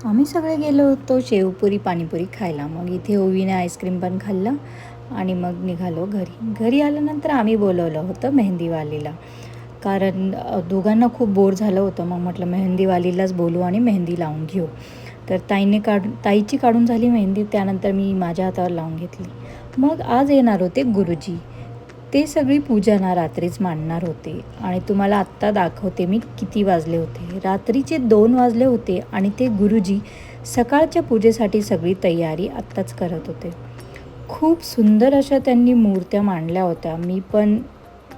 आम्ही सगळे गेलो होतो शेवपुरी पाणीपुरी खायला. मग इथे ओवीने आईस्क्रीम पण खाल्लं आणि मग निघालो घरी. घरी आल्यानंतर आम्ही बोलवलं होतं मेहंदीवालीला. कारण दोघांना खूप बोर झालं होतं. मग म्हटलं मेहंदीवालीलाच बोलू आणि मेहंदी लावून घेऊ. तर ताईची काढून झाली मेहंदी. त्यानंतर मी माझ्या हातावर लावून घेतली. मग आज येणार होते गुरुजी. ते सगळी पूजा ना रात्रीच मांडणार होते आणि तुम्हाला आत्ता दाखवते मी किती वाजले होते. रात्रीचे 2 वाजले होते आणि ते गुरुजी सकाळच्या पूजेसाठी सगळी तयारी आत्ताच करत होते. खूप सुंदर अशा त्यांनी मूर्त्या मांडल्या होत्या. मी पण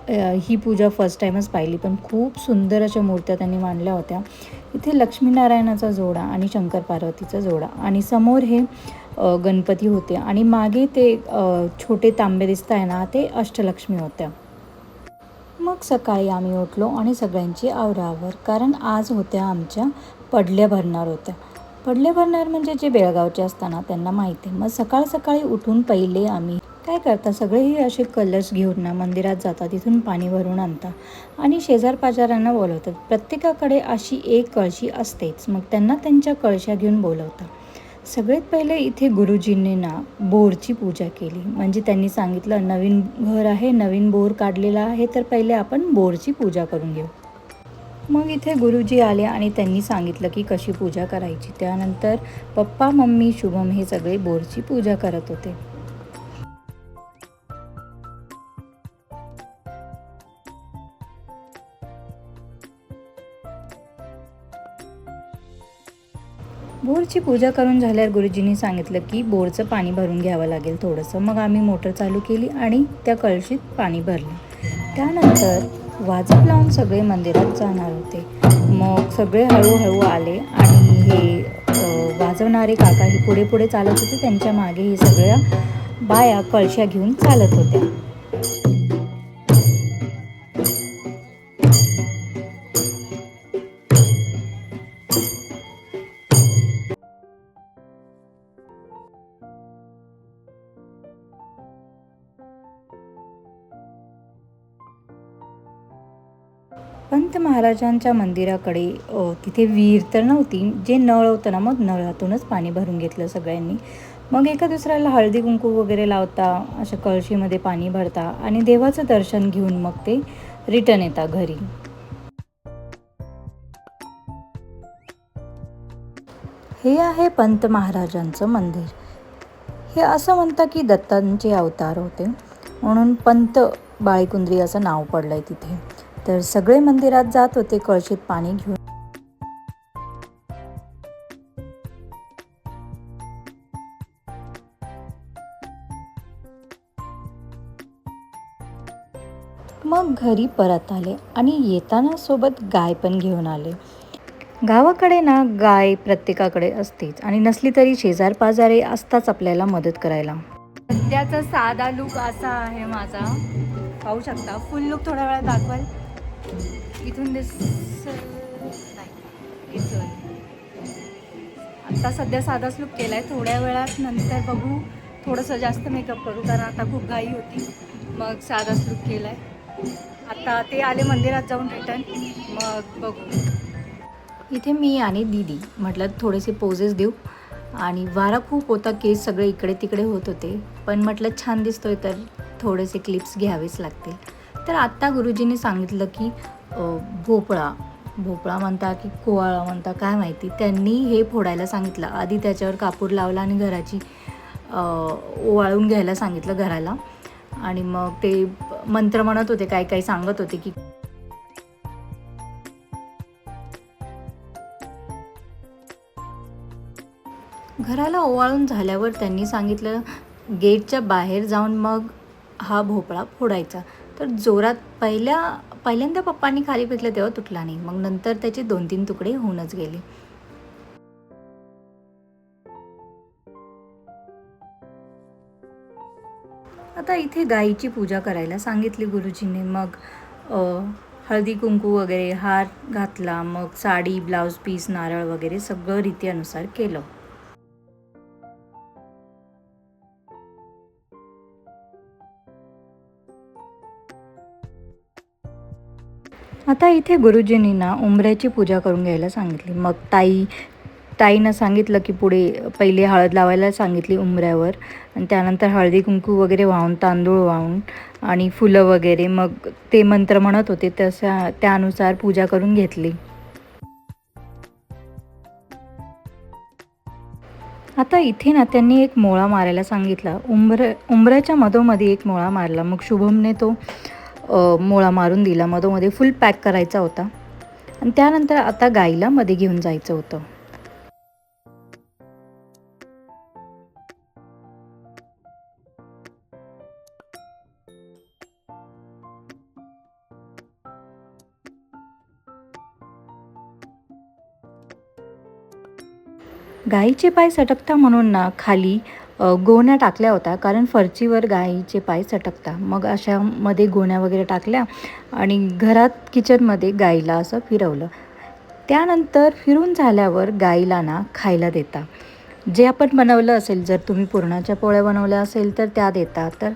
ही पूजा फर्स्ट टाईमच पाहिली, पण खूप सुंदर अशा मूर्त्या त्यांनी मांडल्या होत्या. इथे लक्ष्मीनारायणाचा जोडा आणि शंकर पार्वतीचा जोडा आणि समोर हे गणपती होते आणि मागे ते छोटे तांबे दिसत आहे ना, ते अष्टलक्ष्मी होत्या. मग सकाळी आम्ही उठलो आणि सगळ्यांची आवराआवर, कारण आज होत्या आमच्या पडल्या भरणार होत्या. पडल्या भरणार म्हणजे जे बेळगावचे असताना त्यांना माहिती आहे. मग सकाळ सकाळी उठून पहिले आम्ही काय करता, सगळेही असे कलश घेऊन ना मंदिरात जातात, तिथून पाणी भरून आणतात आणि शेजारपाजारांना बोलवतात. प्रत्येकाकडे अशी एक कळशी असतेच, मग त्यांना त्यांच्या कळशा घेऊन बोलवतात. सगळ्यात पहिले इथे गुरुजींनी ना बोरची पूजा केली. म्हणजे त्यांनी सांगितलं नवीन घर आहे, नवीन बोर काढलेला आहे, तर पहिले आपण बोरची पूजा करून घेऊ. मग इथे गुरुजी आले आणि त्यांनी सांगितलं की कशी पूजा करायची. त्यानंतर पप्पा, मम्मी, शुभम हे सगळे बोरची पूजा करत होते. बोरची पूजा करून झाल्यावर गुरुजींनी सांगितलं की बोरचं पाणी भरून घ्यावं लागेल थोडंसं. मग आम्ही मोटर चालू केली आणि त्या कळशीत पाणी भरलं. त्यानंतर वाजत लावून सगळे मंदिरात जाणार होते. मग सगळे हळूहळू आले आणि हे वाजवणारे काका हे पुढे पुढे चालत होते. त्यांच्या मागे हे सगळ्या बाया कळशा घेऊन चालत होत्या. पंत महाराजांच्या मंदिराकडे तिथे विहीर तर नव्हती. जे नळ होतं ना, मग नळातूनच पाणी भरून घेतलं सगळ्यांनी. मग एका दुसऱ्याला हळदी कुंकू वगैरे लावता, अशा कळशीमध्ये पाणी भरता आणि देवाचं दर्शन घेऊन मग ते रिटर्न येतात घरी. हे आहे पंत महाराजांचं मंदिर. हे असं म्हणतात की दत्तांचे अवतार होते, म्हणून पंत बाळीकुंद्री असं नाव पडलं आहे तिथे. तर सगळे मंदिरात जात होते कळशीत पाणी घेऊन. मग घरी परत आले आणि येताना सोबत गाय पण घेऊन आले. गावाकडे ना गाय प्रत्येकाकडे असतेच आणि नसली तरी शेजारपाजारे असताच आपल्याला मदत करायला. सध्याचा साधा लुक असा आहे माझा, पाहू शकता. फुल लुक थोड्या वेळात दाखवाल. इथून नाही, इथून आता सध्या साधाच लुक केला आहे. थोड्या वेळात नंतर बघू, थोडंसं जास्त मेकअप करू, कारण आता खूप घाई होती. मग साधाच लुक केला आहे. आता ते आले मंदिरात जाऊन रिटर्न, मग बघू. इथे मी आणि दीदी म्हटलं थोडेसे पोजेस देऊ आणि वारा खूप होता, केस सगळे इकडे तिकडे होत होते, पण म्हटलं छान दिसतोय तर थोडेसे क्लिप्स घ्यावेच लागतील. तर आत्ता गुरुजींनी सांगितलं की भोपळा भोपळा म्हणता की कोवाळा म्हणता काय माहिती, त्यांनी हे फोडायला सांगितलं. आधी त्याच्यावर कापूर लावला आणि घराची ओवाळून घ्यायला सांगितलं घराला. आणि मग ते मंत्र म्हणत होते, काय काय सांगत होते की घराला ओवाळून झाल्यावर त्यांनी सांगितलं गेटच्या बाहेर जाऊन मग हा भोपळा फोडायचा. तर जोरात पहिल्यांदा पप्पांनी खाली फेकलं तेव्हा तुटला नाही, मग नंतर त्याचे 2-3 तुकडे होऊनच गेले. आता इथे गाईची पूजा करायला सांगितली गुरुजींनी. मग हळदी कुंकू वगैरे हार घातला, मग साडी, ब्लाऊज पीस, नारळ वगैरे सगळं रीतीनुसार केलं. आता इथे गुरुजींनी ना उंबऱ्याची पूजा करून घ्यायला सांगितली. मग ताई ताईनं सांगितलं की पुढे पहिले हळद लावायला सांगितली उंबऱ्यावर आणि त्यानंतर हळदी कुंकू वगैरे वाहून, तांदूळ वाहून आणि फुलं वगैरे, मग ते मंत्र म्हणत होते त्यानुसार पूजा करून घेतली. आता इथे ना त्यांनी एक मोळा मारायला सांगितला. उंबऱ्याच्या मधोमध्ये एक मोळा मारला. मग शुभमने तो मोळा मारून दिला. मधोमध्ये फुल पॅक करायचा होता आणि त्यानंतर आता गाईला मध्ये घेऊन जायचं होतं. गाईचे पाय सटकता म्हणून ना खाली गोण्या टाकल्या होत्या, कारण फरचीवर गाईचे पाय सटकता. मग अशामध्ये गोण्या वगैरे टाकल्या आणि घरात किचनमध्ये गाईला असं फिरवलं. त्यानंतर फिरून झाल्यावर गाईला ना खायला देता. जे आपण बनवलं असेल, जर तुम्ही पुरणाच्या पोळ्या बनवल्या असेल तर त्या देता. तर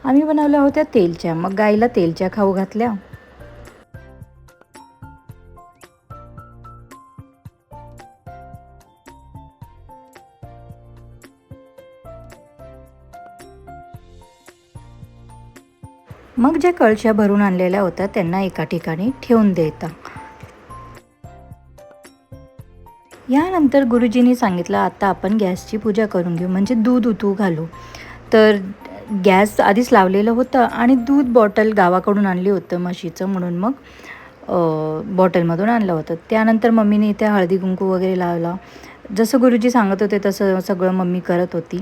आम्ही बनवल्या होत्या तेलच्या. मग गाईला तेलच्या खाऊ घातल्या. मग ज्या कळशा भरून आणलेल्या होत्या त्यांना एका ठिकाणी ठेवून देता. यानंतर गुरुजींनी सांगितलं आता आपण गॅसची पूजा करून घेऊ, म्हणजे दूध उतू घालू. तर गॅस आधीच लावलेलं होतं आणि दूध बॉटल गावाकडून आणली होतं म्हशीचं, म्हणून मग बॉटलमधून आणलं होतं. त्यानंतर मम्मीने इथे हळदी कुंकू वगैरे लावला. जसं गुरुजी सांगत होते तसं सगळं मम्मी करत होती.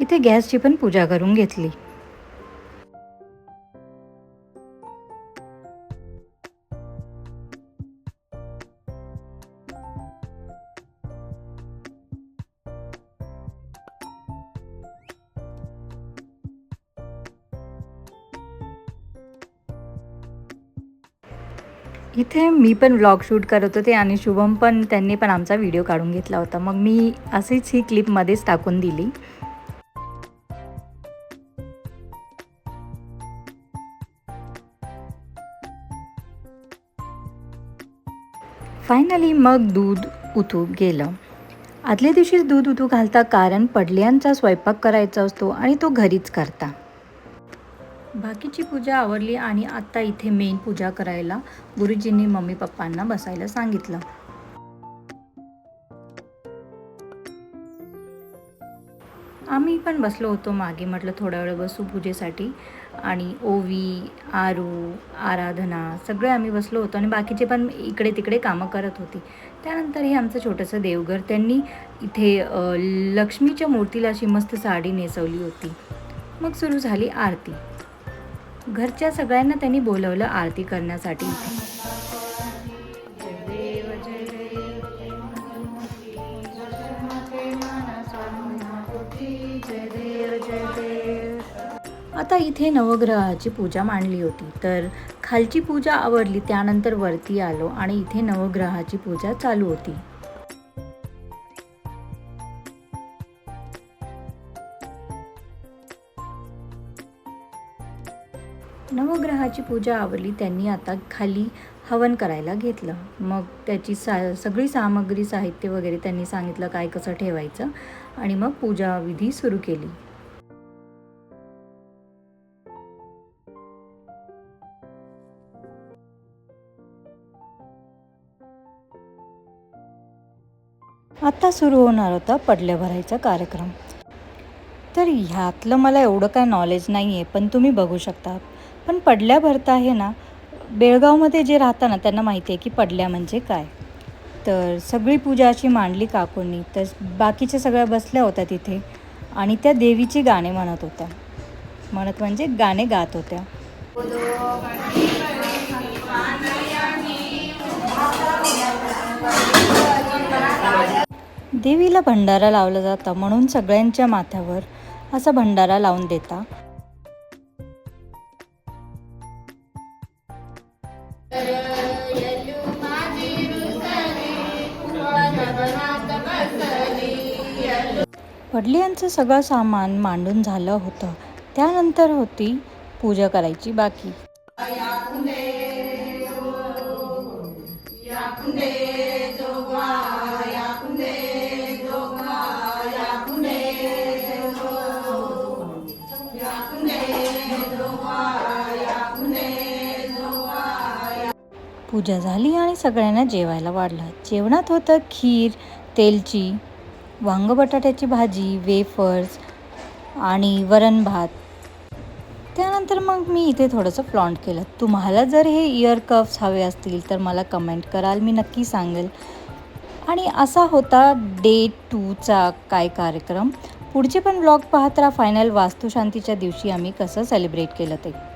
इथे गॅसची पण पूजा करून घेतली. इथे मी पण व्लॉग शूट करत होते आणि शुभम पण, त्यांनी पण आमचा व्हिडिओ काढून घेतला होता. मग मी अशीच ही क्लिपमध्येच टाकून दिली. फायनली मग दूध उतू गेलं. आदल्या दिवशीच दूध उतू घालता, कारण पडल्यांचा स्वयंपाक करायचा असतो आणि तो घरीच करता. बाकीची पूजा आवरली आणि आता इथे मेन पूजा करायला गुरुजींनी मम्मी पप्पांना बसायला सांगितलं. आम्ही पण बसलो होतो मागे. म्हटलं थोडा वेळ बसू पूजेसाठी. आणि ओवी, आरू, आराधना सगळे आम्ही बसलो होतो आणि बाकीचे पण इकडे तिकडे कामं करत होती. त्यानंतर हे आमचं छोटंसं देवघर, त्यांनी इथे लक्ष्मीच्या मूर्तीला अशी मस्त साडी नेसवली होती. मग सुरू झाली आरती. घरच्या सगळ्यांना त्यांनी बोलवलं आरती करण्यासाठी इथे. आता इथे नवग्रहाची पूजा मांडली होती. तर खालची पूजा आवरली, त्यानंतर वरती आलो आणि इथे नवग्रहाची पूजा चालू होती. नवग्रहाची पूजा आवरली. त्यांनी आता खाली हवन करायला घेतलं. मग त्याची सगळी सामग्री, साहित्य वगैरे त्यांनी सांगितलं काय कसं ठेवायचं आणि मग पूजा विधी सुरू केली. आता सुरू होणार होता पडल्या भरायचा कार्यक्रम. तर ह्यातलं मला एवढं काय नॉलेज नाही आहे, पण तुम्ही बघू शकता. पण पडल्या भरता आहे ना, बेळगावमध्ये जे राहता ना त्यांना माहिती आहे की पडल्या म्हणजे काय. तर सगळी पूजा अशी मांडली काकूंनी. तर बाकीच्या सगळ्या बसल्या होत्या तिथे आणि त्या देवीची गाणे म्हणत होत्या. म्हणजे गाणे गात होत्या. देवीला भंडारा लावला जाता, म्हणून सगळ्यांच्या माथ्यावर असा भंडारा लावून देता. वडिलांचं सगळं सामान मांडून झालं होतं. त्यानंतर होती पूजा करायची बाकी. पूजा झाली आणि सगळ्यांना जेवायला वाढलं. जेवणात होतं खीर, तेलची, वांग बटाट्याची भाजी, वेफर्स आणि वरण भात. त्यानंतर मग मी इथे थोडंसं फ्लॉन्ट केलं. तुम्हाला जर हे इयर कफ्स हवे असतील तर मला कमेंट कराल, मी नक्की सांगेल. आणि असा होता डे 2चा काय कार्यक्रम. पुढचे पण व्लॉग पाहत राहा. फायनल वास्तुशांतीच्या दिवशी आम्ही कसं सेलिब्रेट केलं ते.